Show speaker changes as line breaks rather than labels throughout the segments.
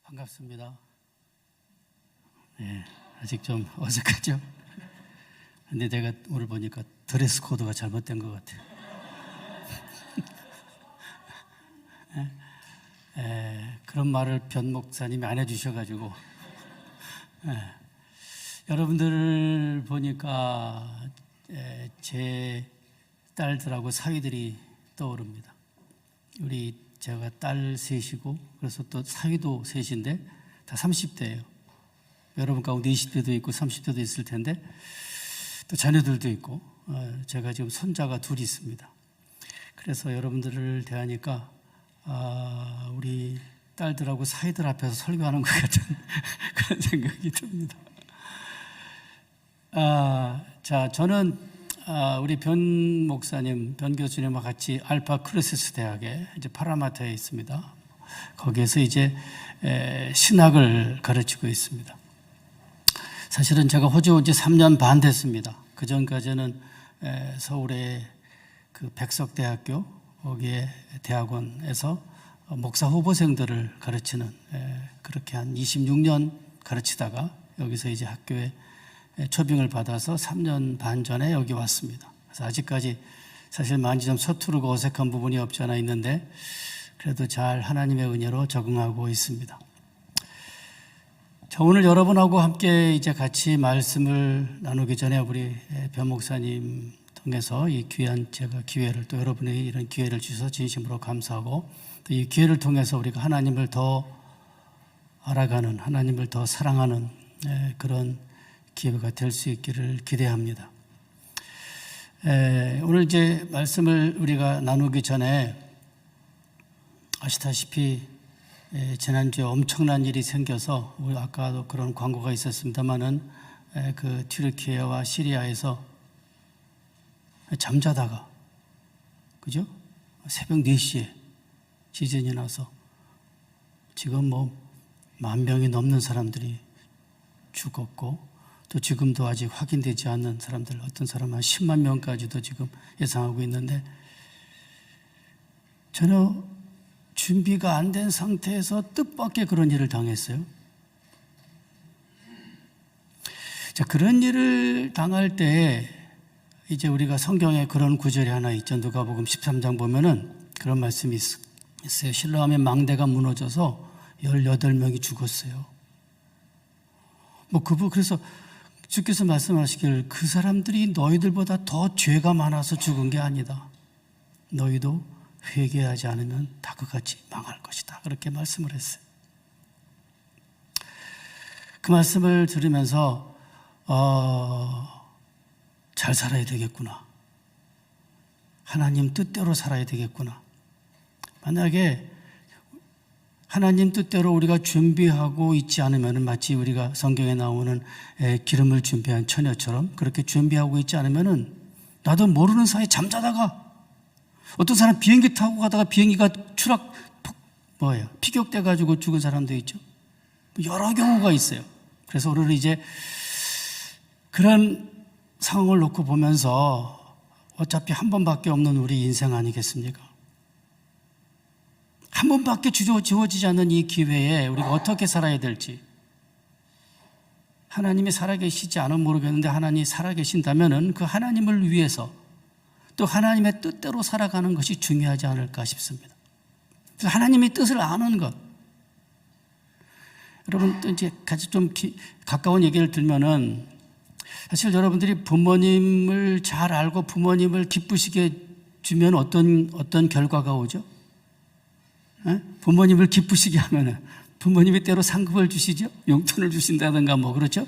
반갑습니다. 네, 아직 좀 어색하죠? 근데 내가 오늘 보니까 드레스 코드가 잘못된 것 같아요. 그런 말을 변 목사님이 안 해주셔가지고 여러분들을 보니까 제 딸들하고 사위들이 떠오릅니다. 우리 제가 딸 셋이고 그래서 또 사위도 셋인데 다 30대예요. 여러분 가운데 20대도 있고 30대도 있을 텐데 또 자녀들도 있고 제가 지금 손자가 둘이 있습니다. 그래서 여러분들을 대하니까 우리 딸들하고 사위들 앞에서 설교하는 것 같은 그런 생각이 듭니다. 자, 저는 우리 변 목사님, 변 교수님과 같이 알파 크루세스 대학에 이제 파라마타에 있습니다. 거기에서 이제 신학을 가르치고 있습니다. 사실은 제가 호주 온 지 3년 반 됐습니다. 그 전까지는 서울의 그 백석대학교 거기에 대학원에서 목사 후보생들을 가르치는 그렇게 한 26년 가르치다가 여기서 이제 학교에 초빙을 받아서 3년 반 전에 여기 왔습니다. 그래서 아직까지 사실 많이 좀 서투르고 어색한 부분이 없지 않아 있는데 그래도 잘 하나님의 은혜로 적응하고 있습니다. 자, 오늘 여러분하고 함께 이제 같이 말씀을 나누기 전에 우리 변 목사님 통해서 이 귀한 제가 기회를 또 여러분이 이런 기회를 주셔서 진심으로 감사하고 또 이 기회를 통해서 우리가 하나님을 더 알아가는 하나님을 더 사랑하는 그런 기회가 될 수 있기를 기대합니다. 오늘 이제 말씀을 우리가 나누기 전에 아시다시피 지난주에 엄청난 일이 생겨서 우리 아까도 그런 광고가 있었습니다만은 그 튀르키예와 시리아에서 잠자다가 그죠? 새벽 4시에 지진이 나서 지금 10,000명이 넘는 사람들이 죽었고 또 지금도 아직 확인되지 않는 사람들, 어떤 사람은 한 10만 명까지도 지금 예상하고 있는데 전혀 준비가 안 된 상태에서 뜻밖의 그런 일을 당했어요. 자, 그런 일을 당할 때 이제 우리가 성경에 그런 구절이 하나 있죠. 누가복음 13장 보면은 그런 말씀이 있어요. 실로암의 망대가 무너져서 18명이 죽었어요. 그래서 주께서 말씀하시길 그 사람들이 너희들보다 더 죄가 많아서 죽은 게 아니다. 너희도 회개하지 않으면 다 그같이 망할 것이다. 그렇게 말씀을 했어요. 그 말씀을 들으면서 잘 살아야 되겠구나. 하나님 뜻대로 살아야 되겠구나. 만약에 하나님 뜻대로 우리가 준비하고 있지 않으면 마치 우리가 성경에 나오는 기름을 준비한 처녀처럼 그렇게 준비하고 있지 않으면 나도 모르는 사이에 잠자다가 어떤 사람 비행기 타고 가다가 비행기가 피격돼 가지고 죽은 사람도 있죠. 여러 경우가 있어요. 그래서 오늘 이제 그런 상황을 놓고 보면서 어차피 한 번밖에 없는 우리 인생 아니겠습니까? 한 번밖에 주어지지 않는 이 기회에 우리가 어떻게 살아야 될지 하나님이 살아계시지 않으면 모르겠는데 하나님이 살아계신다면 그 하나님을 위해서 또 하나님의 뜻대로 살아가는 것이 중요하지 않을까 싶습니다. 그래서 하나님의 뜻을 아는 것. 여러분 또 이제 같이 좀 가까운 얘기를 들면은 사실 여러분들이 부모님을 잘 알고 부모님을 기쁘시게 주면 어떤 결과가 오죠? 부모님을 기쁘시게 하면은 부모님이 때로 상급을 주시죠? 용돈을 주신다든가 그렇죠?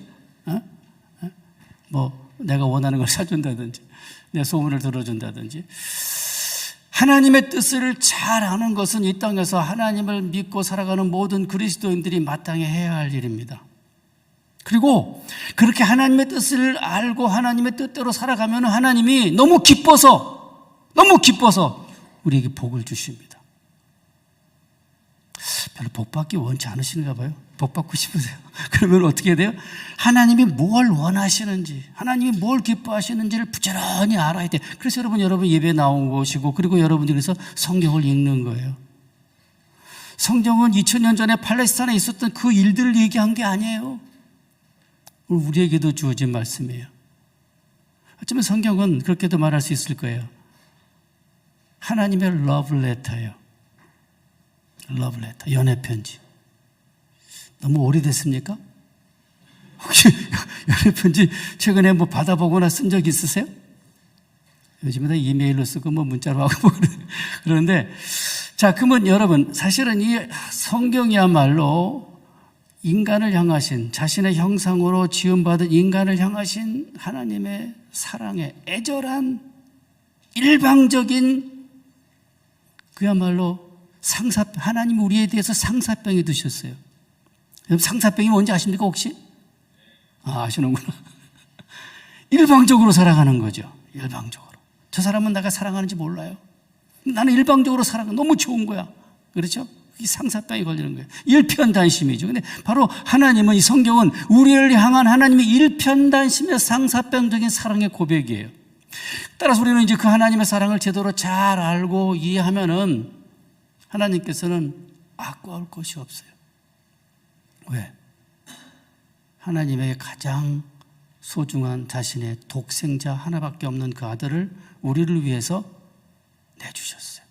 내가 원하는 걸 사준다든지 내 소원을 들어준다든지 하나님의 뜻을 잘 아는 것은 이 땅에서 하나님을 믿고 살아가는 모든 그리스도인들이 마땅히 해야 할 일입니다. 그리고 그렇게 하나님의 뜻을 알고 하나님의 뜻대로 살아가면 하나님이 너무 기뻐서 우리에게 복을 주십니다. 별로 복 받기 원치 않으시는가 봐요. 복 받고 싶으세요. 그러면 어떻게 돼요? 하나님이 뭘 원하시는지, 하나님이 뭘 기뻐하시는지를 부지런히 알아야 돼요. 그래서 여러분 예배에 나온 것이고, 그리고 여러분들이 그래서 성경을 읽는 거예요. 성경은 2000년 전에 팔레스타인에 있었던 그 일들을 얘기한 게 아니에요. 우리에게도 주어진 말씀이에요. 어쩌면 성경은 그렇게도 말할 수 있을 거예요. 하나님의 러브레터예요. 러브레터, 연애편지. 너무 오래됐습니까? 혹시 연애편지 최근에 뭐 받아보거나 쓴 적 있으세요? 요즘에 다 이메일로 쓰고 뭐 문자로 하고 뭐 그러는데, 자, 그러면 여러분, 사실은 이 성경이야말로 인간을 향하신, 자신의 형상으로 지음받은 인간을 향하신 하나님의 사랑의 애절한 일방적인 그야말로 하나님 우리에 대해서 상사병이 드셨어요. 상사병이 뭔지 아십니까 혹시? 아시는구나. 일방적으로 사랑하는 거죠. 일방적으로. 저 사람은 내가 사랑하는지 몰라요. 나는 일방적으로 사랑하 너무 좋은 거야. 그렇죠? 이 상사병이 걸리는 거예요. 일편단심이죠. 근데 바로 하나님은, 이 성경은 우리를 향한 하나님의 일편단심의 상사병적인 사랑의 고백이에요. 따라서 우리는 이제 그 하나님의 사랑을 제대로 잘 알고 이해하면은 하나님께서는 아까울 것이 없어요. 왜? 하나님의 가장 소중한 자신의 독생자 하나밖에 없는 그 아들을 우리를 위해서 내주셨어요.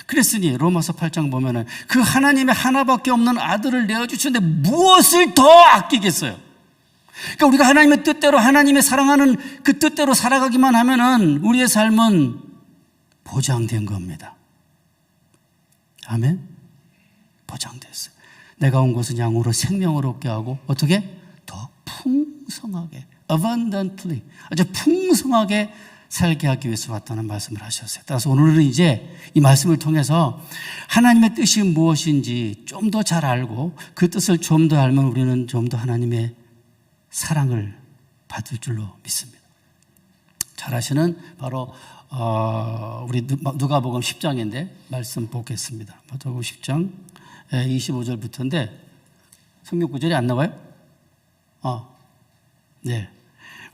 그랬으니 로마서 8장 보면은 그 하나님의 하나밖에 없는 아들을 내어주셨는데 무엇을 더 아끼겠어요? 그러니까 우리가 하나님의 뜻대로, 하나님의 사랑하는 그 뜻대로 살아가기만 하면은 우리의 삶은 보장된 겁니다. 아멘? 보장됐어요. 내가 온 것은 양으로 생명을 얻게 하고 어떻게? 더 풍성하게, abundantly, 아주 풍성하게 살게 하기 위해서 왔다는 말씀을 하셨어요. 따라서 오늘은 이제 이 말씀을 통해서 하나님의 뜻이 무엇인지 좀 더 잘 알고 그 뜻을 좀 더 알면 우리는 좀 더 하나님의 사랑을 받을 줄로 믿습니다. 잘 아시는 바로 우리 누가복음 10장인데 말씀 보겠습니다. 누가복음 10장 25절부터인데 성경 구절이 안 나와요? 네.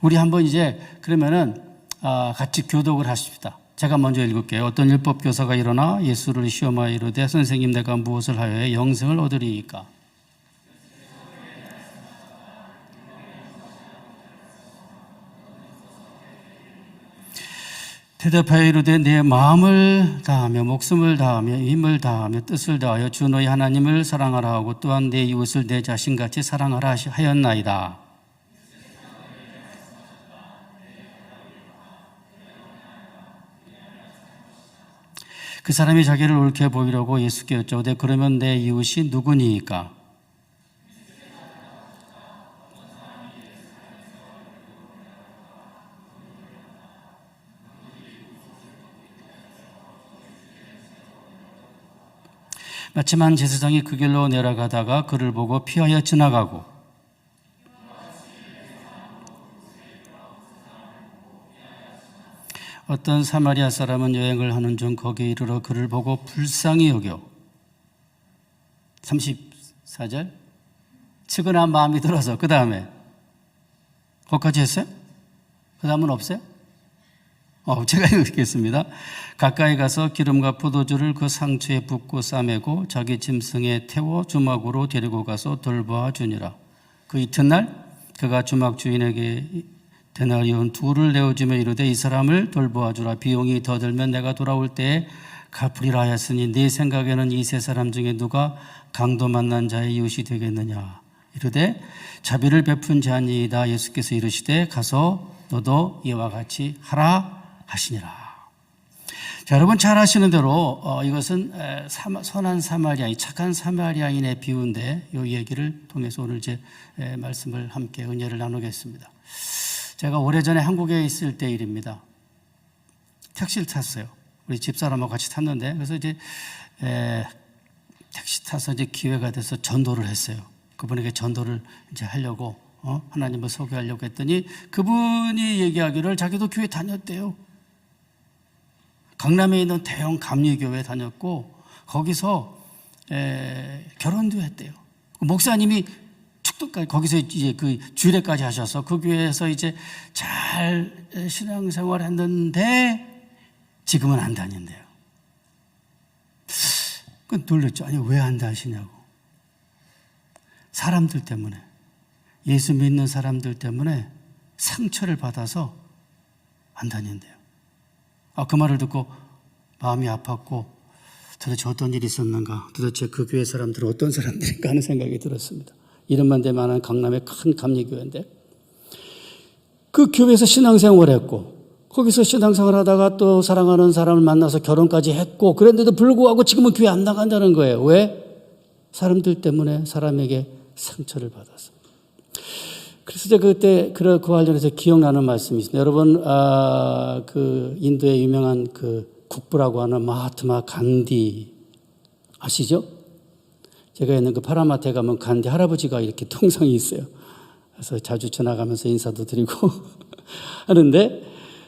우리 한번 이제 그러면은 같이 교독을 하십시다. 제가 먼저 읽을게요. 어떤 율법 교사가 일어나 예수를 시험하여 이르되 선생님 내가 무엇을 하여야 영생을 얻으리이까? 대답하여 이르되 내 마음을 다하며 목숨을 다하며 힘을 다하며 뜻을 다하여 주 너희 하나님을 사랑하라 하고 또한 내 이웃을 내 자신같이 사랑하라 하였나이다. 그 사람이 자기를 옳게 보이려고 예수께 여쭤오되 그러면 내 이웃이 누구니이까? 마침 한 제사장이 그 길로 내려가다가 그를 보고 피하여 지나가고 어떤 사마리아 사람은 여행을 하는 중 거기에 이르러 그를 보고 불쌍히 여겨 34절 측은한 마음이 들어서 그 다음에 거기까지 했어요? 그 다음은 없어요? 제가 읽겠습니다. 가까이 가서 기름과 포도주를 그 상처에 붓고 싸매고 자기 짐승에 태워 주막으로 데리고 가서 돌보아 주니라. 그 이튿날 그가 주막 주인에게 데나리온 2를 내어주며 이르되 이 사람을 돌보아 주라. 비용이 더 들면 내가 돌아올 때에 갚으리라 하였으니 네 생각에는 이 세 사람 중에 누가 강도 만난 자의 이웃이 되겠느냐. 이르되 자비를 베푼 자니이다. 예수께서 이르시되 가서 너도 이와 같이 하라 하시니라. 자, 여러분 잘 아시는 대로 이것은 선한 사마리아인, 착한 사마리아인의 비유인데 이 얘기를 통해서 오늘 제 말씀을 함께 은혜를 나누겠습니다. 제가 오래전에 한국에 있을 때 일입니다. 택시를 탔어요. 우리 집사람하고 같이 탔는데 그래서 이제 택시 타서 이제 기회가 돼서 전도를 했어요. 그분에게 전도를 이제 하려고 하나님을 소개하려고 했더니 그분이 얘기하기를 자기도 교회 다녔대요. 강남에 있는 대형 감리교회 다녔고 거기서 결혼도 했대요. 목사님이 축도까지 거기서 이제 그 주례까지 하셔서 그 교회에서 이제 잘 신앙생활 했는데 지금은 안 다닌대요. 그 놀랬죠. 아니, 왜 안 다시냐고. 사람들 때문에, 예수 믿는 사람들 때문에 상처를 받아서 안 다닌대요. 그 말을 듣고 마음이 아팠고, 도대체 어떤 일이 있었는가, 도대체 그 교회 사람들은 어떤 사람들인가 하는 생각이 들었습니다. 이름만 대만한 강남의 큰 감리교회인데, 그 교회에서 신앙생활을 했고, 거기서 신앙생활 하다가 또 사랑하는 사람을 만나서 결혼까지 했고, 그랬는데도 불구하고 지금은 교회 안 나간다는 거예요. 왜? 사람들 때문에 사람에게 상처를 받아서. 그래서 제가 그때 그 관련해서 기억나는 말씀이 있습니다. 여러분, 그 인도의 유명한 그 국부라고 하는 마하트마 간디 아시죠? 제가 있는 그 파라마트에 가면 간디 할아버지가 이렇게 통성이 있어요. 그래서 자주 지나가면서 인사도 드리고 하는데,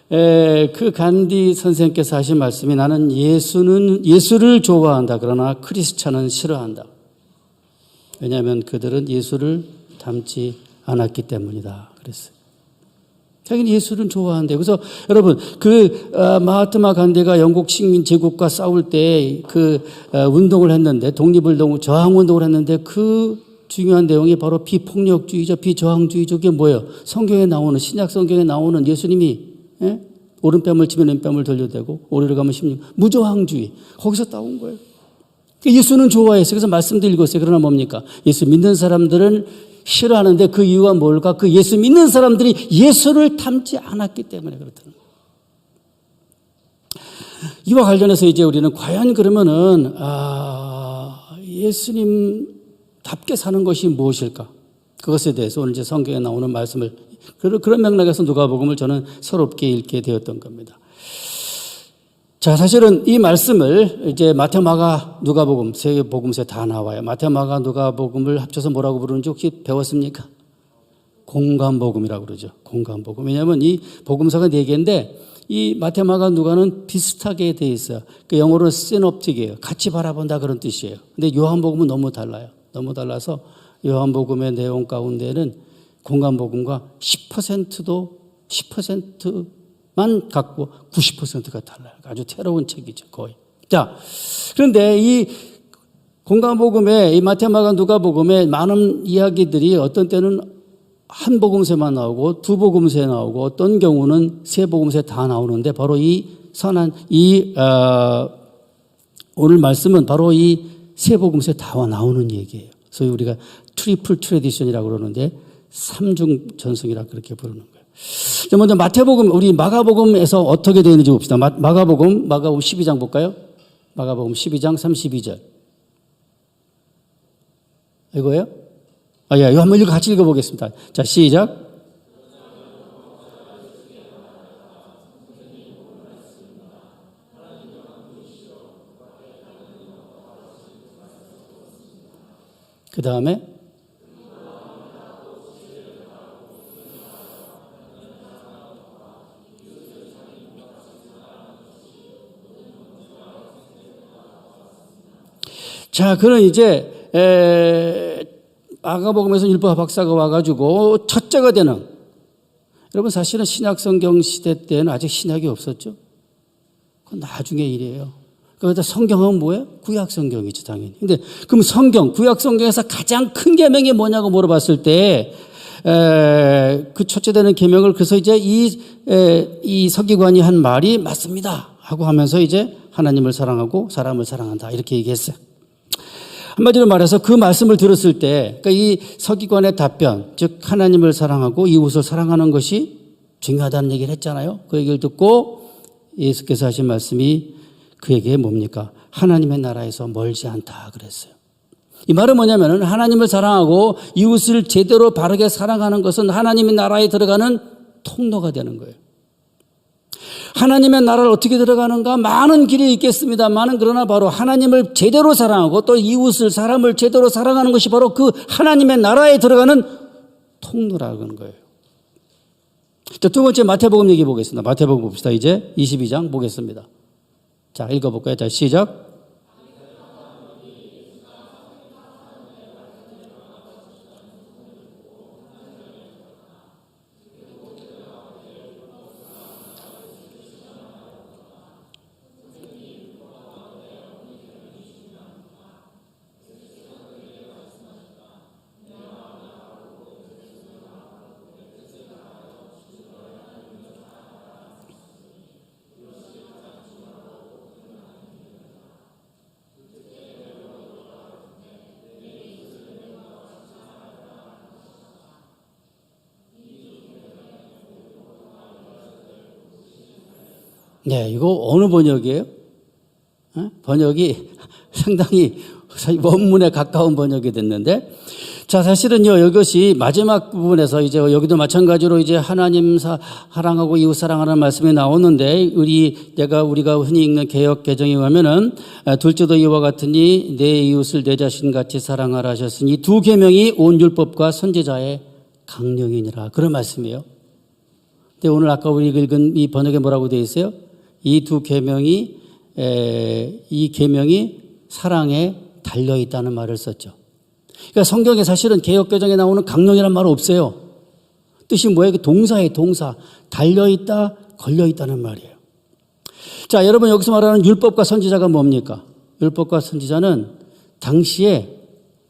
그 간디 선생님께서 하신 말씀이, 나는 예수를 좋아한다. 그러나 크리스찬은 싫어한다. 왜냐하면 그들은 예수를 닮지 않았기 때문이다. 그랬어요. 자기는 예수를 좋아한대요. 그래서 여러분, 마하트마 간디가 영국 식민 제국과 싸울 때 운동을 했는데, 저항운동을 했는데, 그 중요한 내용이 바로 비폭력주의죠. 비저항주의죠. 그게 뭐예요? 성경에 나오는, 신약 성경에 나오는 예수님이, 오른뺨을 치면 왼뺨을 돌려대고, 오리를 가면 무저항주의. 거기서 따온 거예요. 예수는 좋아했어요. 그래서 말씀도 읽었어요. 그러나 뭡니까? 예수 믿는 사람들은 싫어하는데 그 이유가 뭘까? 그 예수 믿는 사람들이 예수를 닮지 않았기 때문에 그렇다는 거예요. 이와 관련해서 이제 우리는 과연 그러면은, 예수님답게 사는 것이 무엇일까? 그것에 대해서 오늘 이제 성경에 나오는 말씀을, 그런 맥락에서 누가복음을 저는 새롭게 읽게 되었던 겁니다. 자, 사실은 이 말씀을 이제 마태, 마가, 누가복음, 세 복음서에 다 나와요. 마태, 마가, 누가복음을 합쳐서 뭐라고 부르는지 혹시 배웠습니까? 공감복음이라고 그러죠. 공감복음. 왜냐하면 이 복음서가 4개인데 이 마태, 마가, 누가는 비슷하게 돼 있어요. 그 영어로는 시놉틱이에요. 같이 바라본다 그런 뜻이에요. 근데 요한복음은 너무 달라요. 너무 달라서 요한복음의 내용 가운데는 공감복음과 10%만 갖고 90%가 달라요. 아주 새로운 책이죠, 거의. 자, 그런데 이 공감복음에, 이 마태, 마가, 누가복음에 많은 이야기들이 어떤 때는 한 복음서만 나오고 두 복음서에 나오고 어떤 경우는 세 복음서에 다 나오는데 바로 오늘 말씀은 바로 이 세 복음서에 다 나오는 얘기예요. 소위 우리가 트리플 트레디션이라고 그러는데 삼중 전승이라 그렇게 부르는 거예요. 자, 먼저 마태복음, 우리 마가복음에서 어떻게 되어 있는지 봅시다. 마가복음 12장 볼까요? 마가복음 12장 32절. 이거예요? 이거 한번 같이 읽어보겠습니다. 자, 시작. 그 다음에 자, 그럼 이제 마가복음에서 율법 박사가 와가지고 첫째가 되는, 여러분 사실은 신약성경 시대 때는 아직 신약이 없었죠. 그건 나중의 일이에요. 그러다 성경은 뭐예요? 구약성경이죠, 당연히. 근데 그럼 구약성경에서 가장 큰 계명이 뭐냐고 물어봤을 때 그 첫째 되는 계명을, 그래서 이제 이 서기관이 한 말이 맞습니다 하고 하면서 이제 하나님을 사랑하고 사람을 사랑한다 이렇게 얘기했어요. 한마디로 말해서 그 말씀을 들었을 때, 그러니까 이 서기관의 답변, 즉 하나님을 사랑하고 이웃을 사랑하는 것이 중요하다는 얘기를 했잖아요. 그 얘기를 듣고 예수께서 하신 말씀이 그에게 뭡니까? 하나님의 나라에서 멀지 않다 그랬어요. 이 말은 뭐냐면은 하나님을 사랑하고 이웃을 제대로 바르게 사랑하는 것은 하나님의 나라에 들어가는 통로가 되는 거예요. 하나님의 나라를 어떻게 들어가는가? 많은 길이 있겠습니다만은, 그러나 바로 하나님을 제대로 사랑하고 또 이웃을, 사람을 제대로 사랑하는 것이 바로 그 하나님의 나라에 들어가는 통로라는 거예요. 자, 두 번째 마태복음 얘기 보겠습니다. 마태복음 봅시다. 이제 22장 보겠습니다. 자, 읽어볼까요? 자, 시작. 네, 이거 어느 번역이에요? 번역이 상당히 원문에 가까운 번역이 됐는데, 자, 사실은요, 이것이 마지막 부분에서 이제 여기도 마찬가지로 이제 하나님 사랑하고 이웃 사랑하는 말씀이 나오는데, 우리가 흔히 읽는 개역 개정에 가면은 둘째도 이와 같으니 내 이웃을 내 자신 같이 사랑하라 하셨으니 두 계명이 온 율법과 선지자의 강령이니라. 그런 말씀이에요. 근데 오늘 아까 우리 읽은 이 번역에 뭐라고 되어 있어요? 이 두 계명이 이 계명이 사랑에 달려 있다는 말을 썼죠. 그러니까 성경에 사실은 개역개정에 나오는 강령이란 말은 없어요. 뜻이 뭐예요? 동사예요, 동사. 달려있다, 걸려있다는 말이에요. 자, 여러분 여기서 말하는 율법과 선지자가 뭡니까? 율법과 선지자는 당시에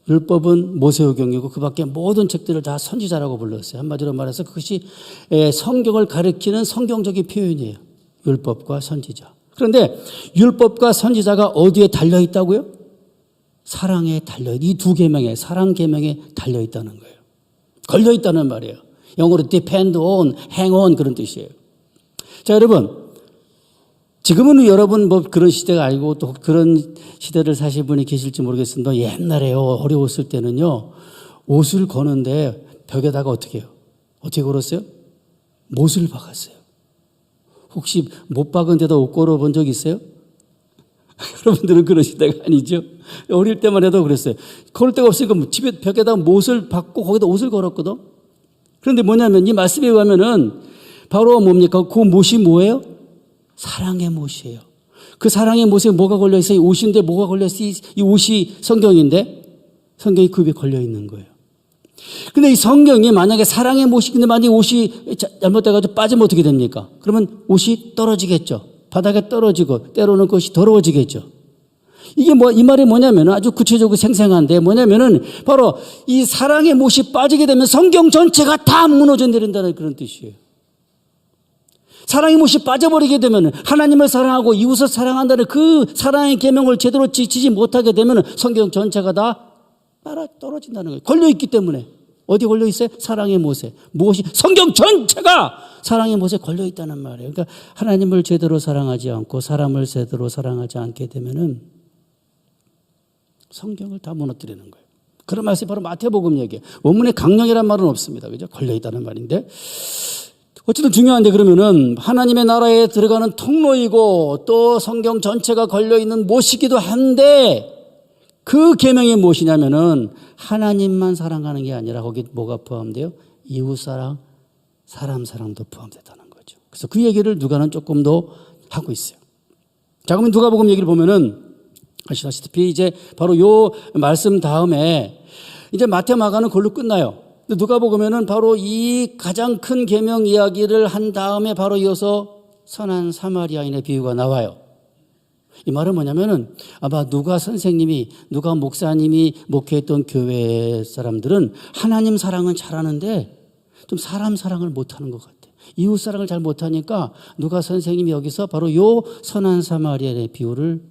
율법은 모세오경이고 그 밖에 모든 책들을 다 선지자라고 불렀어요. 한마디로 말해서 그것이 성경을 가리키는 성경적인 표현이에요. 율법과 선지자. 그런데 율법과 선지자가 어디에 달려있다고요? 사랑에 달려있다. 이 두 계명에, 사랑 계명에 달려있다는 거예요. 걸려있다는 말이에요. 영어로 depend on, hang on 그런 뜻이에요. 자, 여러분. 지금은 여러분 뭐 그런 시대가 아니고 또 그런 시대를 사실 분이 계실지 모르겠습니다. 옛날에요. 어려웠을 때는요. 옷을 거는데 벽에다가 어떻게 해요? 어떻게 걸었어요? 못을 박았어요. 혹시 못 박은 데다 옷 걸어본 적 있어요? 여러분들은 그런 시대가 아니죠. 어릴 때만 해도 그랬어요. 걸을 데가 없으니까 집에 벽에다 못을 박고 거기다 옷을 걸었거든. 그런데 뭐냐면 이 말씀에 의하면은 바로 뭡니까? 그 못이 뭐예요? 사랑의 못이에요. 그 사랑의 못에 뭐가 걸려있어요? 이 옷인데 뭐가 걸려있어요? 이 옷이 성경인데 성경이 그 위에 걸려있는 거예요. 근데 이 성경이 만약에 사랑의 못이, 근데 만약에 옷이 잘못돼가지고 빠지면 어떻게 됩니까? 그러면 옷이 떨어지겠죠. 바닥에 떨어지고 때로는 그것이 더러워지겠죠. 이게 이 말이 뭐냐면 아주 구체적으로 생생한데 뭐냐면은 바로 이 사랑의 못이 빠지게 되면 성경 전체가 다 무너져 내린다는 그런 뜻이에요. 사랑의 못이 빠져버리게 되면 하나님을 사랑하고 이웃을 사랑한다는 그 사랑의 계명을 제대로 지키지 못하게 되면 성경 전체가 다 따라 떨어진다는 거예요. 걸려있기 때문에. 어디 걸려있어요? 사랑의 못에. 무엇이? 성경 전체가 사랑의 못에 걸려있다는 말이에요. 그러니까 하나님을 제대로 사랑하지 않고 사람을 제대로 사랑하지 않게 되면은 성경을 다 무너뜨리는 거예요. 그런 말씀이 바로 마태복음 얘기예요. 원문에 강령이란 말은 없습니다. 그죠? 걸려있다는 말인데. 어쨌든 중요한데 그러면은 하나님의 나라에 들어가는 통로이고 또 성경 전체가 걸려있는 못이기도 한데 그 계명이 무엇이냐면은 하나님만 사랑하는 게 아니라 거기 뭐가 포함돼요? 이웃사랑, 사람 사랑도 포함되다는 거죠. 그래서 그 얘기를 누가는 조금 더 하고 있어요. 자, 그러면 누가복음 얘기를 보면은 아시다시피 이제 바로 요 말씀 다음에 이제 마태 마가는 그걸로 끝나요. 누가복음에는 바로 이 가장 큰 계명 이야기를 한 다음에 바로 이어서 선한 사마리아인의 비유가 나와요. 이 말은 뭐냐면은 아마 누가 선생님이, 누가 목사님이 목회했던 교회 사람들은 하나님 사랑은 잘하는데 좀 사람 사랑을 못하는 것 같아요. 이웃 사랑을 잘 못하니까 누가 선생님이 여기서 바로 요 선한 사마리아인의 비유를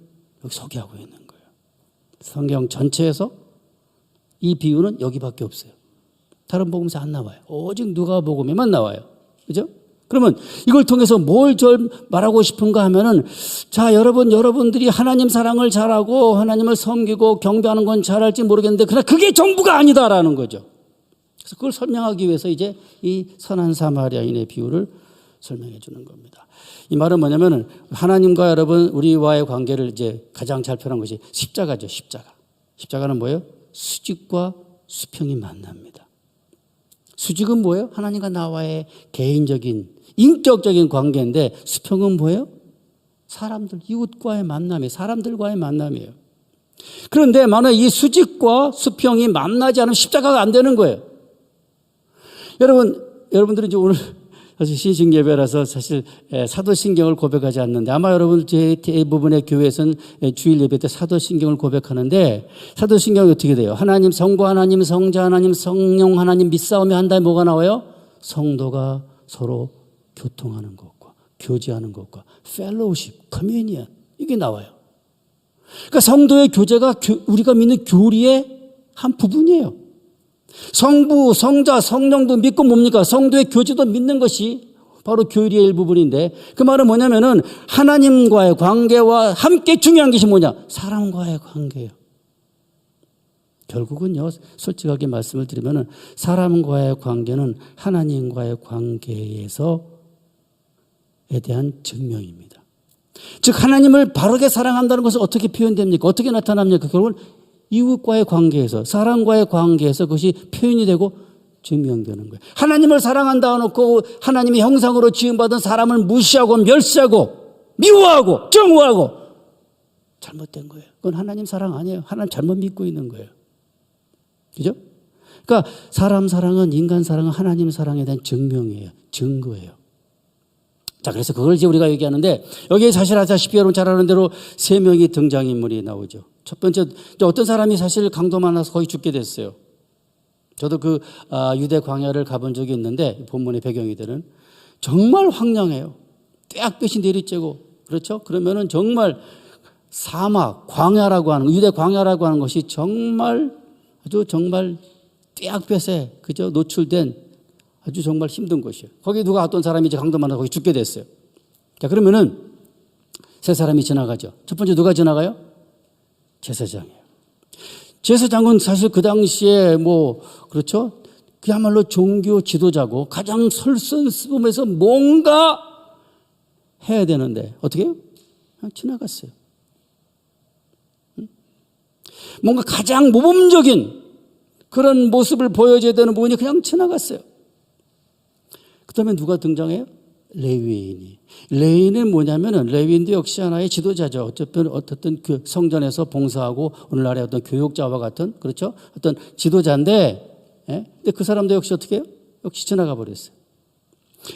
여기 소개하고 있는 거예요. 성경 전체에서 이 비유는 여기밖에 없어요. 다른 복음서 안 나와요. 오직 누가복음에만 나와요. 그죠? 그러면 이걸 통해서 뭘 말하고 싶은가 하면은 자, 여러분들이 하나님 사랑을 잘하고 하나님을 섬기고 경배하는 건 잘할지 모르겠는데 그러나 그게 전부가 아니다라는 거죠. 그래서 그걸 설명하기 위해서 이제 이 선한 사마리아인의 비유를 설명해 주는 겁니다. 이 말은 뭐냐면은 하나님과 여러분 우리와의 관계를 이제 가장 잘 표현한 것이 십자가죠. 십자가. 십자가는 뭐예요? 수직과 수평이 만납니다. 수직은 뭐예요? 하나님과 나와의 개인적인 인격적인 관계인데 수평은 뭐예요? 사람들, 이웃과의 만남이에요. 사람들과의 만남이에요. 그런데 만약 이 수직과 수평이 만나지 않으면 십자가가 안 되는 거예요. 여러분들은 이제 오늘 사실 신식 예배라서 사실 사도신경을 고백하지 않는데 아마 여러분 대부분의 교회에서는 주일 예배 때 사도신경을 고백하는데 사도신경이 어떻게 돼요? 하나님, 성부 하나님, 성자 하나님, 성령 하나님 믿사오며 한 다음에 뭐가 나와요? 성도가 서로 교통하는 것과 교제하는 것과 펠로우십, 커뮤니언 이게 나와요. 그러니까 성도의 교제가 우리가 믿는 교리의 한 부분이에요. 성부, 성자, 성령도 믿고 뭡니까? 성도의 교제도 믿는 것이
바로 교리의 일부분인데 그 말은 뭐냐면은 하나님과의 관계와 함께 중요한 것이 뭐냐? 사람과의 관계예요. 결국은요, 솔직하게 말씀을 드리면은 사람과의 관계는 하나님과의 관계에서에 대한 증명입니다. 즉 하나님을 바르게 사랑한다는 것은 어떻게 표현됩니까? 어떻게 나타납니까? 결국은 이웃과의 관계에서, 사람과의 관계에서 그것이 표현이 되고 증명되는 거예요. 하나님을 사랑한다 놓고 하나님의 형상으로 지음받은 사람을 무시하고 멸시하고 미워하고 정오하고 잘못된 거예요. 그건 하나님 사랑 아니에요. 하나님 잘못 믿고 있는 거예요. 그죠? 그러니까 사람 사랑은, 인간 사랑은 하나님 사랑에 대한 증명이에요. 증거예요. 자, 그래서 그걸 이제 우리가 얘기하는데 여기에 사실 아시다시피 여러분 잘 아는 대로 세 명의 등장인물이 나오죠. 첫 번째, 어떤 사람이 사실 강도 만나서 거의 죽게 됐어요. 저도 그 유대 광야를 가본 적이 있는데 본문의 배경이 되는 정말 황량해요. 떼약볕이 내리쬐고 그렇죠? 그러면은 정말 사막, 광야라고 하는, 유대 광야라고 하는 것이 정말 아주 정말 떼약볕에 그저 노출된 아주 정말 힘든 곳이에요. 거기 누가 어떤 사람이 이제 강도 만나서 거기 죽게 됐어요. 자, 그러면은 세 사람이 지나가죠. 첫 번째 누가 지나가요? 제사장이에요. 제사장은 사실 그 당시에 그렇죠? 그야말로 종교 지도자고 가장 설선수범해서 뭔가 해야 되는데 어떻게 해요? 그냥 지나갔어요. 뭔가 가장 모범적인 그런 모습을 보여줘야 되는 부분이 그냥 지나갔어요. 그 다음에 누가 등장해요? 레위인이. 레위인은 뭐냐면은 레위인도 역시 하나의 지도자죠. 어쨌든 그 성전에서 봉사하고 오늘날의 어떤 교육자와 같은 그렇죠? 어떤 지도자인데, 근데 그 사람도 역시 어떻게 해요? 역시 지나가 버렸어요.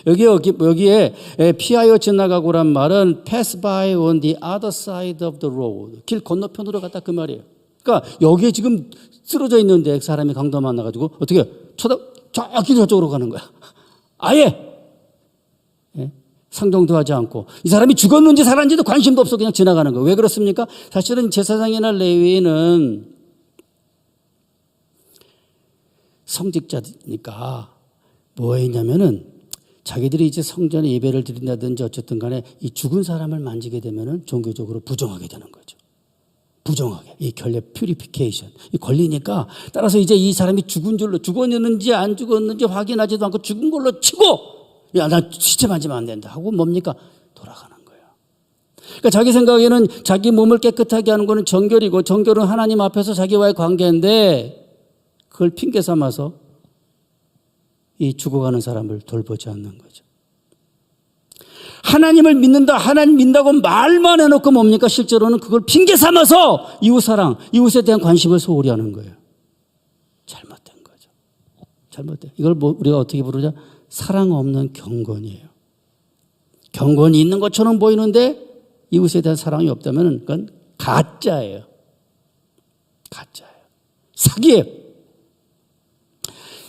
여기에 피하여 지나가고란 말은 pass by on the other side of the road. 길 건너편으로 갔다 그 말이에요. 그러니까 여기에 지금 쓰러져 있는데 사람이 강도 만나가지고 어떻게 해요? 저기 저쪽으로 가는 거야. 아예 상종도 하지 않고 이 사람이 죽었는지 살았는지도 관심도 없어 그냥 지나가는 거예요. 왜 그렇습니까? 사실은 제사장이나 레위인은 성직자니까 뭐 했냐면은 자기들이 이제 성전에 예배를 드린다든지 어쨌든 간에 이 죽은 사람을 만지게 되면은 종교적으로 부정하게 되는 거죠. 부정하게. 이 결례 퓨리피케이션. 이 걸리니까 따라서 이제 이 사람이 죽었는지 안 죽었는지 확인하지도 않고 죽은 걸로 치고 야, 나 시체 만지면 안 된다 하고 뭡니까? 돌아가는 거예요. 그러니까 자기 생각에는 자기 몸을 깨끗하게 하는 거는 정결이고 정결은 하나님 앞에서 자기와의 관계인데 그걸 핑계 삼아서 이 죽어가는 사람을 돌보지 않는 거죠. 하나님을 믿는다, 하나님 믿는다고 말만 해놓고 뭡니까? 실제로는 그걸 핑계 삼아서 이웃사랑, 이웃에 대한 관심을 소홀히 하는 거예요. 잘못된 거죠. 잘못된. 이걸 우리가 어떻게 부르자? 사랑 없는 경건이에요. 경건이 있는 것처럼 보이는데 이웃에 대한 사랑이 없다면 그건 가짜예요. 가짜예요. 사기예요.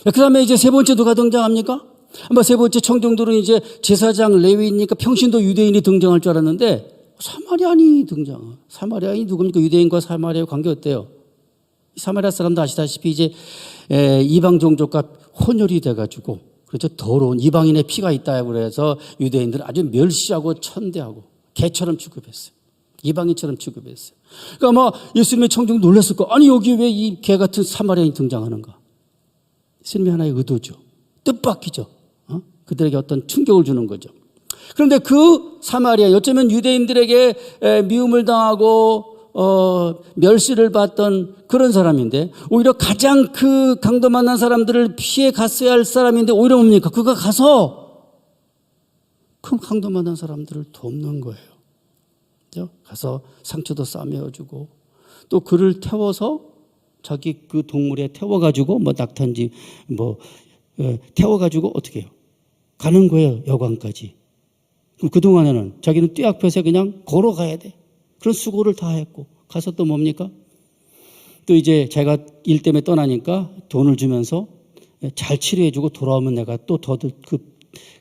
그 다음에 이제 세 번째 누가 등장합니까? 아마 세 번째 청중들은 이제 제사장 레위니까 평신도 유대인이 등장할 줄 알았는데 사마리아인이 등장해요. 사마리아인이 누굽니까? 유대인과 사마리아의 관계 어때요? 사마리아 사람도 아시다시피 이제 이방 종족과 혼혈이 돼가지고 그렇죠. 더러운 이방인의 피가 있다고 그래서 유대인들은 아주 멸시하고 천대하고 개처럼 취급했어요. 이방인처럼 취급했어요. 그러니까 아마 예수님의 청중 놀랐을 거예요. 아니 여기 왜 이 개 같은 사마리아인이 등장하는가? 예수님의 하나의 의도죠. 뜻밖이죠. 그들에게 어떤 충격을 주는 거죠. 그런데 그 사마리아, 어쩌면 유대인들에게 미움을 당하고 멸시를 받던 그런 사람인데 오히려 가장 그 강도 만난 사람들을 피해 갔어야 할 사람인데 오히려 뭡니까? 그가 가서 그 강도 만난 사람들을 돕는 거예요. 그렇죠? 가서 상처도 싸매어주고 또 그를 태워서 자기 그 동물에 태워가지고 낙타인지 태워가지고 어떻게 해요? 가는 거예요. 여관까지. 그동안에는 자기는 뙤약볕에 그냥 걸어가야 돼. 그런 수고를 다 했고 가서 또 뭡니까? 또 이제 자기가 일 때문에 떠나니까 돈을 주면서 잘 치료해주고 돌아오면 내가 또 더 그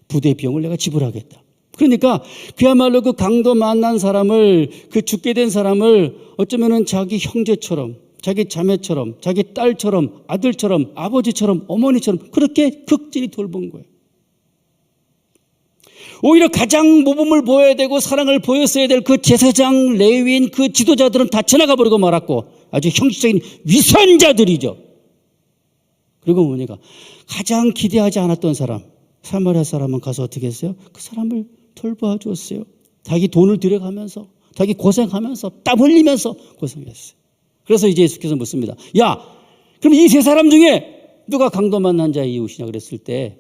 부대 비용을 내가 지불하겠다. 그러니까 그야말로 그 강도 만난 사람을 그 죽게 된 사람을 어쩌면은 자기 형제처럼 자기 자매처럼 자기 딸처럼 아들처럼 아버지처럼 어머니처럼 그렇게 극진히 돌본 거예요. 오히려 가장 모범을 보여야 되고 사랑을 보였어야 될 그 제사장, 레위인, 그 지도자들은 다 지나가 버리고 말았고 아주 형식적인 위선자들이죠. 그리고 뭡니까? 가장 기대하지 않았던 사람, 사마리아 사람은 가서 어떻게 했어요? 그 사람을 돌봐줬어요. 자기 돈을 들여가면서, 자기 고생하면서, 땀 흘리면서 고생했어요. 그래서 이제 예수께서 묻습니다. 야, 그럼 이 세 사람 중에 누가 강도 만난 자의 이웃이냐 그랬을 때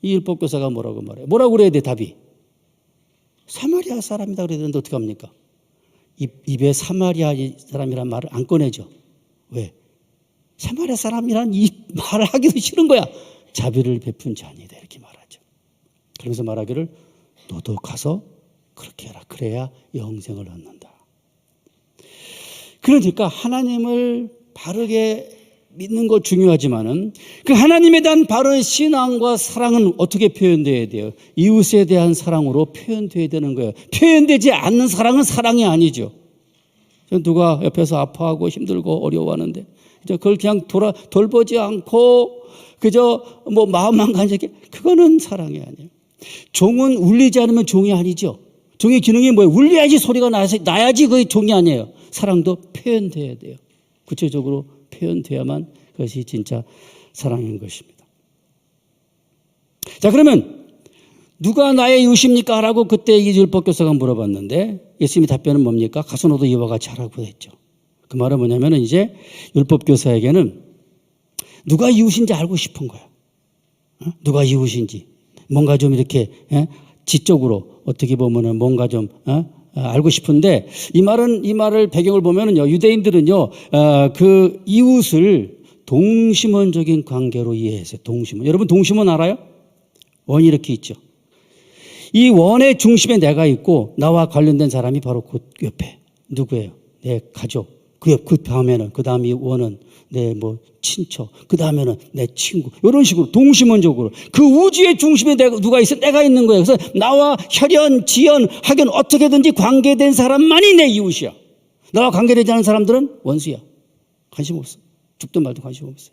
이 율법교사가 뭐라고 말해요? 뭐라고 그래야 돼, 답이? 사마리아 사람이다 그래야 되는데 어떻게 합니까? 입에 사마리아 사람이란 말을 안 꺼내죠. 왜? 사마리아 사람이란 이 말을 하기도 싫은 거야. 자비를 베푼 자 아니다 이렇게 말하죠. 그러면서 말하기를 너도 가서 그렇게 해라. 그래야 영생을 얻는다. 그러니까 하나님을 바르게 믿는 거 중요하지만은 그 하나님에 대한 바른 신앙과 사랑은 어떻게 표현돼야 돼요? 이웃에 대한 사랑으로 표현돼야 되는 거예요. 표현되지 않는 사랑은 사랑이 아니죠. 누가 옆에서 아파하고 힘들고 어려워하는데 그걸 그냥 돌보지 않고 그저 뭐 마음만 간직해, 그거는 사랑이 아니에요. 종은 울리지 않으면 종이 아니죠. 종의 기능이 뭐예요? 울려야지 소리가 나야지 그게 종이 아니에요. 사랑도 표현돼야 돼요. 구체적으로 표현돼야만 그것이 진짜 사랑인 것입니다. 자, 그러면 누가 나의 이웃입니까? 라고 그때 이 율법교사가 물어봤는데 예수님이 답변은 뭡니까? 가서 너도 이와 같이 하라고 했죠. 그 말은 뭐냐면은 이제 율법교사에게는 누가 이웃인지 알고 싶은 거야. 누가 이웃인지. 뭔가 좀 이렇게 지적으로 어떻게 보면은 뭔가 좀 알고 싶은데 이 말을 배경을 보면은요, 유대인들은요, 그 이웃을 동심원적인 관계로 이해했어요. 동심원. 여러분 동심원 알아요? 원이 이렇게 있죠. 이 원의 중심에 내가 있고 나와 관련된 사람이 바로 그 옆에 누구예요? 내 가족. 그 다음에는, 그 다음 이 원은 내 뭐 친척, 그 다음에는 내 친구, 이런 식으로 동심원적으로 그 우주의 중심에 누가 있어? 내가 있는 거예요. 그래서 나와 혈연, 지연, 학연 어떻게든지 관계된 사람만이 내 이웃이야. 나와 관계되지 않은 사람들은 원수야. 관심 없어. 죽든 말든 관심 없어.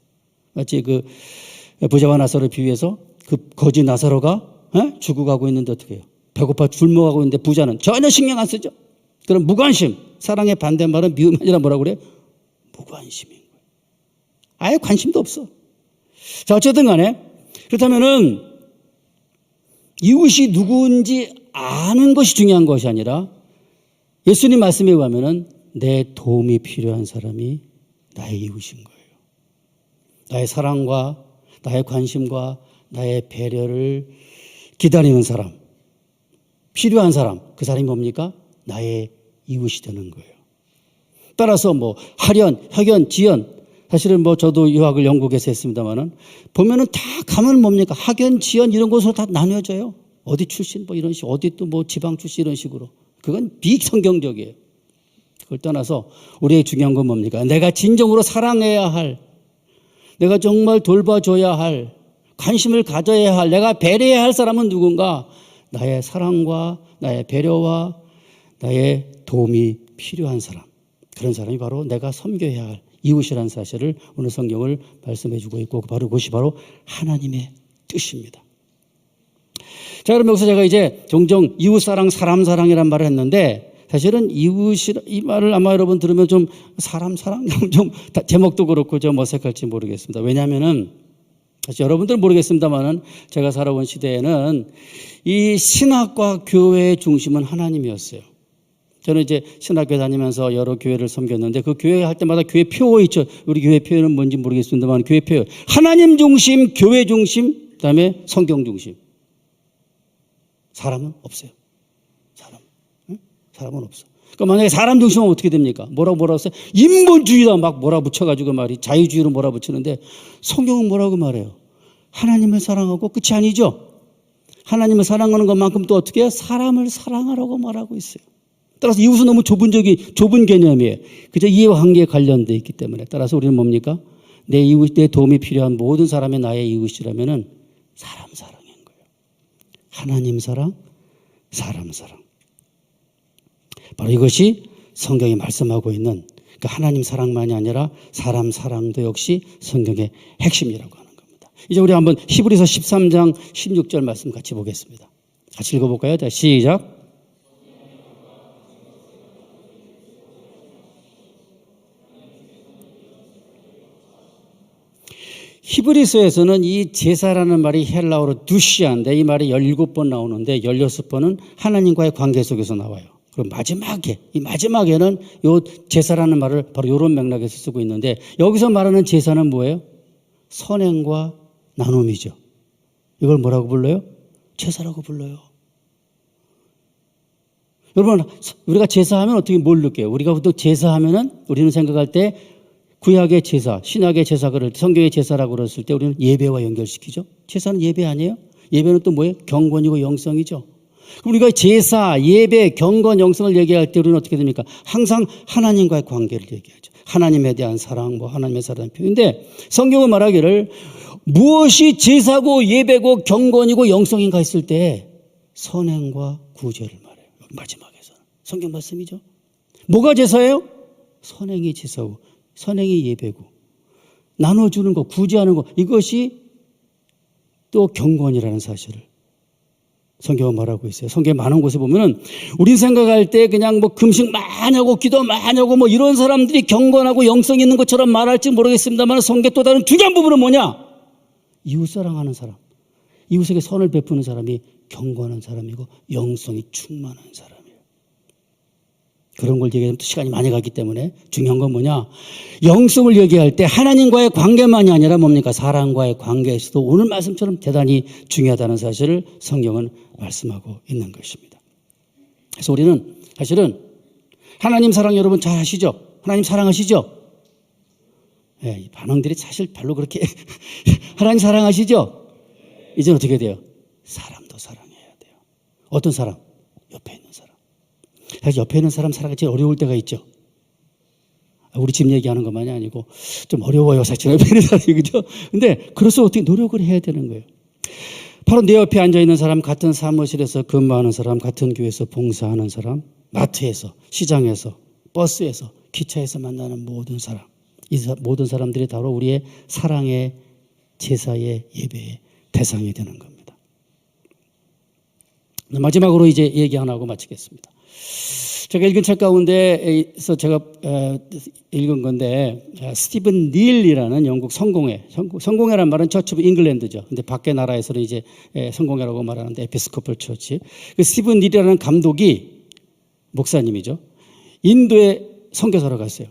마치 그 부자와 나사로를 비유해서 그 거지 나사로가 죽어가고 있는데 어떻게 해요? 배고파 굶어가고 있는데 부자는 전혀 신경 안 쓰죠. 그럼 무관심. 사랑의 반대말은 미움이 아니라 뭐라고 그래요? 무관심인 거예요. 아예 관심도 없어. 자, 어쨌든 간에 그렇다면은 이웃이 누구인지 아는 것이 중요한 것이 아니라 예수님 말씀에 보면은 내 도움이 필요한 사람이 나의 이웃인 거예요. 나의 사랑과 나의 관심과 나의 배려를 기다리는 사람, 필요한 사람, 그 사람이 뭡니까? 나의 이웃이 되는 거예요. 따라서 뭐 할연, 혁연, 지연, 사실은 뭐 저도 유학을 영국에서 했습니다만은 보면은 다 가면 뭡니까? 학연, 지연 이런 곳으로 다 나뉘어져요. 어디 출신 뭐 이런 식, 어디 또 뭐 지방 출신 이런 식으로. 그건 비성경적이에요. 그걸 떠나서 우리의 중요한 건 뭡니까? 내가 진정으로 사랑해야 할, 내가 정말 돌봐줘야 할, 관심을 가져야 할, 내가 배려해야 할 사람은 누군가? 나의 사랑과 나의 배려와 나의 도움이 필요한 사람. 그런 사람이 바로 내가 섬겨야 할 이웃이라는 사실을 오늘 성경을 말씀해 주고 있고 바로 그것이 바로 하나님의 뜻입니다. 자, 그럼 여기서 제가 이제 종종 이웃사랑, 사람사랑이란 말을 했는데 사실은 이 말을 아마 여러분 들으면 좀 사람사랑 좀 제목도 그렇고 좀 어색할지 모르겠습니다. 왜냐하면은 사실 여러분들은 모르겠습니다만은 제가 살아온 시대에는 이 신학과 교회의 중심은 하나님이었어요. 저는 이제 신학교에 다니면서 여러 교회를 섬겼는데 그 교회 할 때마다 교회 표 있죠. 우리 교회 표는 뭔지 모르겠습니다만 교회 표. 하나님 중심, 교회 중심, 그다음에 성경 중심. 사람은 없어요. 사람은 없어. 그러니까 만약에 사람 중심은 어떻게 됩니까? 뭐라고 했어요? 인본주의다 막 몰아붙여가지고 말이 자유주의로 몰아붙이는데 성경은 뭐라고 말해요? 하나님을 사랑하고 끝이 아니죠. 하나님을 사랑하는 것만큼 또 어떻게 해요? 사람을 사랑하라고 말하고 있어요. 따라서 이웃은 너무 좁은 개념이에요. 그저 이해관계에 관련되어 있기 때문에. 따라서 우리는 뭡니까? 내 이웃, 내 도움이 필요한 모든 사람이 나의 이웃이라면은 사람 사랑인 거예요. 하나님 사랑, 사람 사랑. 바로 이것이 성경이 말씀하고 있는 그러니까 하나님 사랑만이 아니라 사람 사랑도 역시 성경의 핵심이라고 하는 겁니다. 이제 우리 한번 히브리서 13장 16절 말씀 같이 보겠습니다. 같이 읽어볼까요? 자, 시작. 히브리서에서는 이 제사라는 말이 헬라어로 두시아인데 이 말이 17번 나오는데 16번은 하나님과의 관계 속에서 나와요. 그리고 이 마지막에는 이 제사라는 말을 바로 이런 맥락에서 쓰고 있는데 여기서 말하는 제사는 뭐예요? 선행과 나눔이죠. 이걸 뭐라고 불러요? 제사라고 불러요. 여러분, 우리가 제사하면 어떻게 뭘 느껴요? 우리가 보통 제사하면은 우리는 생각할 때 구약의 제사, 신약의 제사 성경의 제사라고 그랬을 때 우리는 예배와 연결시키죠. 제사는 예배 아니에요? 예배는 또 뭐예요? 경건이고 영성이죠. 우리가 제사, 예배, 경건, 영성을 얘기할 때 우리는 어떻게 됩니까? 항상 하나님과의 관계를 얘기하죠. 하나님에 대한 사랑, 하나님의 사랑의 표현인데 성경은 말하기를 무엇이 제사고 예배고 경건이고 영성인가 했을 때 선행과 구제를 말해요. 여기 마지막에서 성경 말씀이죠. 뭐가 제사예요? 선행이 제사고 선행이 예배고 나눠주는 것, 구제하는 것, 이것이 또 경건이라는 사실을 성경은 말하고 있어요. 성경 많은 곳에 보면은 우리 생각할 때 그냥 금식 많이 하고 기도 많이 하고 이런 사람들이 경건하고 영성 있는 것처럼 말할지 모르겠습니다만 성경 또 다른 중요한 부분은 뭐냐? 이웃 사랑하는 사람, 이웃에게 선을 베푸는 사람이 경건한 사람이고 영성이 충만한 사람이에요. 그런 걸 얘기하면 또 시간이 많이 가기 때문에 중요한 건 뭐냐? 영성을 얘기할 때 하나님과의 관계만이 아니라 뭡니까? 사람과의 관계에서도 오늘 말씀처럼 대단히 중요하다는 사실을 성경은 말씀하고 있는 것입니다. 그래서 우리는 사실은 하나님 사랑 여러분 잘 아시죠? 하나님 사랑하시죠? 네, 이 반응들이 사실 별로 그렇게 하나님 사랑하시죠? 이제는 어떻게 돼요? 사람도 사랑해야 돼요. 어떤 사람? 옆에 있는 사람. 사실 옆에 있는 사람 사랑이 제일 어려울 때가 있죠. 우리 집 얘기하는 것만이 아니고 좀 어려워요. 사실 옆에 있는 사람이, 그죠? 근데 그래서 어떻게 노력을 해야 되는 거예요. 바로 내 옆에 앉아있는 사람, 같은 사무실에서 근무하는 사람, 같은 교회에서 봉사하는 사람, 마트에서, 시장에서, 버스에서, 기차에서 만나는 모든 사람, 이 모든 사람들이 바로 우리의 사랑의 제사의 예배의 대상이 되는 겁니다. 마지막으로 이제 얘기 하나 하고 마치겠습니다. 제가 읽은 책 가운데에서 제가 읽은 건데 스티븐 닐이라는 영국 성공회란 말은 처치 오브 잉글랜드죠. 근데 밖의 나라에서는 이제 성공회라고 말하는데 에피스코플 처치. 그 스티븐 닐이라는 감독이 목사님이죠. 인도에 선교사로 갔어요.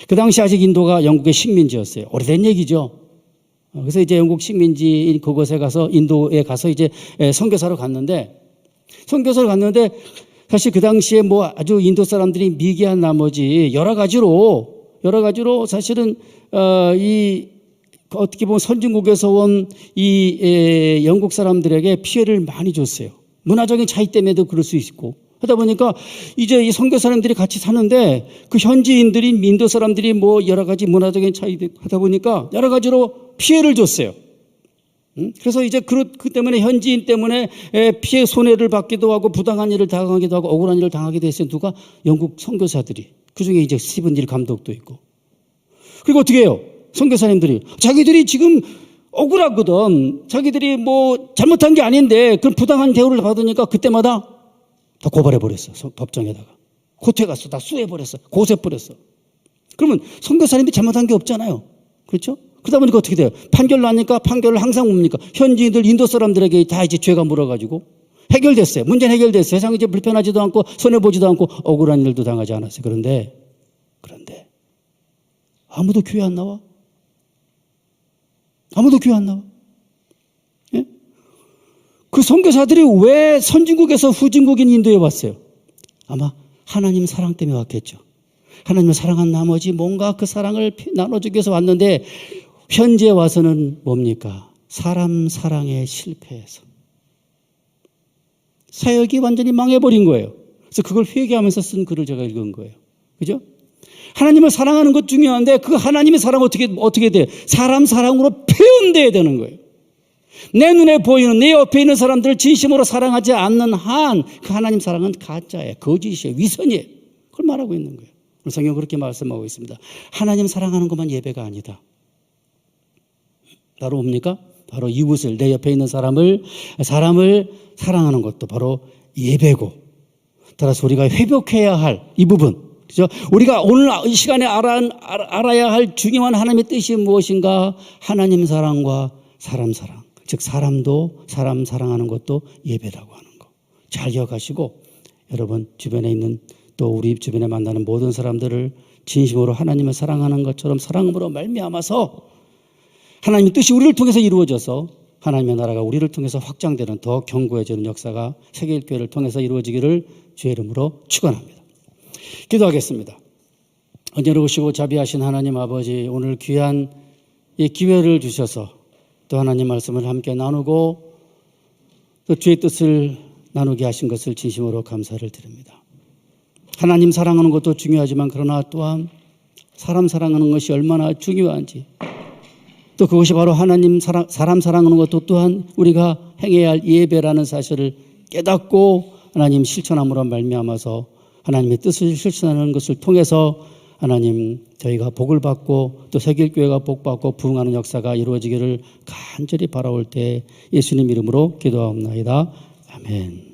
그 당시 아직 인도가 영국의 식민지였어요. 오래된 얘기죠. 그래서 이제 영국 식민지인 그곳에 가서 인도에 가서 이제 선교사로 갔는데 사실 그 당시에 아주 인도 사람들이 미개한 나머지 여러 가지로 사실은 어떻게 보면 선진국에서 온 이 영국 사람들에게 피해를 많이 줬어요. 문화적인 차이 때문에도 그럴 수 있고 하다 보니까 이제 이 선교 사람들이 같이 사는데 그 현지인들이 인도 사람들이 여러 가지 문화적인 차이 하다 보니까 여러 가지로 피해를 줬어요. 그래서 이제 그 때문에 현지인 때문에 피해 손해를 받기도 하고 부당한 일을 당하기도 하고 억울한 일을 당하기도 했어요. 누가? 영국 선교사들이. 그중에 이제 스티븐 닐 감독도 있고. 그리고 어떻게 해요? 선교사님들이 자기들이 지금 억울하거든. 자기들이 잘못한 게 아닌데 그런 부당한 대우를 받으니까 그때마다 다 고발해버렸어. 법정에다가. 코트에 갔어. 다 수해버렸어. 고소해버렸어. 그러면 선교사님이 잘못한 게 없잖아요. 그렇죠? 그러다 보니까 어떻게 돼요? 판결 나니까 판결을 항상 뭡니까? 현지인들, 인도 사람들에게 다 이제 죄가 물어가지고 해결됐어요. 문제는 해결됐어요. 세상이 이제 불편하지도 않고 손해보지도 않고 억울한 일도 당하지 않았어요. 그런데 아무도 교회 안 나와? 아무도 교회 안 나와? 예? 그 선교사들이 왜 선진국에서 후진국인 인도에 왔어요? 아마 하나님 사랑 때문에 왔겠죠. 하나님을 사랑한 나머지 뭔가 그 사랑을 나눠주기 위해서 왔는데 현재 와서는 뭡니까? 사람 사랑에 실패해서 사역이 완전히 망해버린 거예요. 그래서 그걸 회개하면서 쓴 글을 제가 읽은 거예요. 그죠? 하나님을 사랑하는 것 중요한데 그 하나님의 사랑은 어떻게 돼요? 사람 사랑으로 표현돼야 되는 거예요. 내 눈에 보이는 내 옆에 있는 사람들을 진심으로 사랑하지 않는 한 그 하나님 사랑은 가짜예요. 거짓이에요. 위선이에요. 그걸 말하고 있는 거예요. 성경은 그렇게 말씀하고 있습니다. 하나님 사랑하는 것만 예배가 아니다. 바로 뭡니까? 바로 이웃을, 내 옆에 있는 사람을 사랑하는 것도 바로 예배고, 따라서 우리가 회복해야 할 이 부분, 그죠? 우리가 오늘 이 시간에 알아야 할 중요한 하나님의 뜻이 무엇인가? 하나님 사랑과 사람 사랑. 즉 사람도 사람 사랑하는 것도 예배라고 하는 거. 잘 기억하시고 여러분 주변에 있는 또 우리 주변에 만나는 모든 사람들을 진심으로 하나님을 사랑하는 것처럼 사랑으로 말미암아서 하나님의 뜻이 우리를 통해서 이루어져서 하나님의 나라가 우리를 통해서 확장되는 더 견고해지는 역사가 세계일교회를 통해서 이루어지기를 주의 이름으로 축원합니다. 기도하겠습니다. 언제로우시고 자비하신 하나님 아버지, 오늘 귀한 이 기회를 주셔서 또 하나님 말씀을 함께 나누고 또 주의 뜻을 나누게 하신 것을 진심으로 감사를 드립니다. 하나님 사랑하는 것도 중요하지만 그러나 또한 사람 사랑하는 것이 얼마나 중요한지, 또 그것이 바로 하나님 사람 사랑하는 것도 또한 우리가 행해야 할 예배라는 사실을 깨닫고 하나님 실천함으로 말미암아서 하나님의 뜻을 실천하는 것을 통해서 하나님 저희가 복을 받고 또 세계교회가 복받고 부흥하는 역사가 이루어지기를 간절히 바라올 때 예수님 이름으로 기도하옵나이다. 아멘.